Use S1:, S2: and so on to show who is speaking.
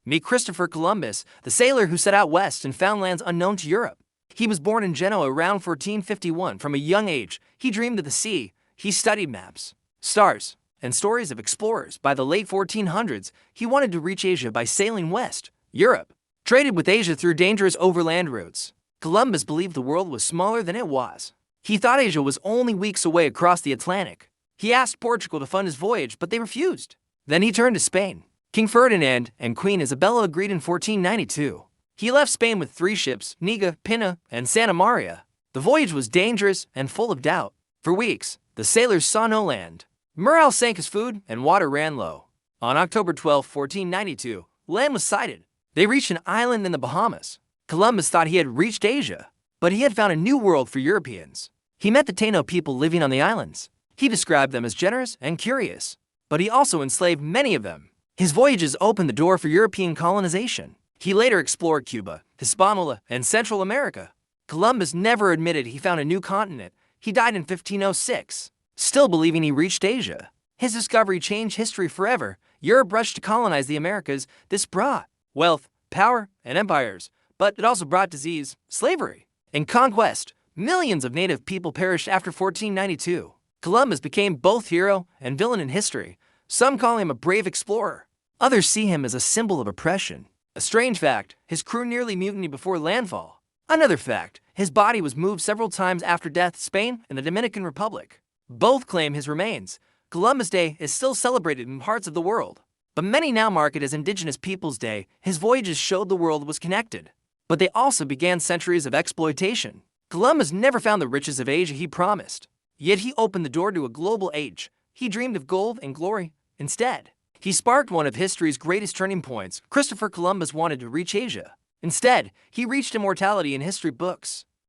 S1: Meet Christopher Columbus, the sailor who set out west and found lands unknown to Europe. He was born in Genoa around 1451. From a young age, he dreamed of the sea. He studied maps, stars, and stories of explorers. By the late 1400s, he wanted to reach Asia by sailing west. Europe traded with Asia through dangerous overland routes. Columbus believed the world was smaller than it was. He thought Asia was only weeks away across the Atlantic. He asked Portugal to fund his voyage, but they refused. Then he turned to Spain. King Ferdinand and Queen Isabella agreed in 1492. He left Spain with 3 ships, Niga, Pinta, and Santa Maria. The voyage was dangerous and full of doubt. For weeks, the sailors saw no land. Morale sank as food and water ran low. On October 12, 1492, land was sighted. They reached an island in the Bahamas. Columbus thought he had reached Asia, but he had found a new world for Europeans. He met the Taino people living on the islands. He described them as generous and curious, but he also enslaved many of them. His voyages opened the door for European colonization. He later explored Cuba, Hispaniola, and Central America. Columbus never admitted he found a new continent. He died in 1506, still believing he reached Asia. His discovery changed history forever. Europe rushed to colonize the Americas. This brought wealth, power, and empires, but it also brought disease, slavery, and conquest. Millions of native people perished after 1492. Columbus became both hero and villain in history. Some call him a brave explorer. Others see him as a symbol of oppression. A strange fact, his crew nearly mutinied before landfall. Another fact, his body was moved several times after death. Spain and the Dominican Republic both claim his remains. Columbus Day is still celebrated in parts of the world, but many now mark it as Indigenous Peoples Day. His voyages showed the world was connected, but they also began centuries of exploitation. Columbus never found the riches of Asia he promised, yet he opened the door to a global age. He dreamed of gold and glory. Instead, he sparked one of history's greatest turning points. Christopher Columbus wanted to reach Asia. Instead, he reached immortality in history books.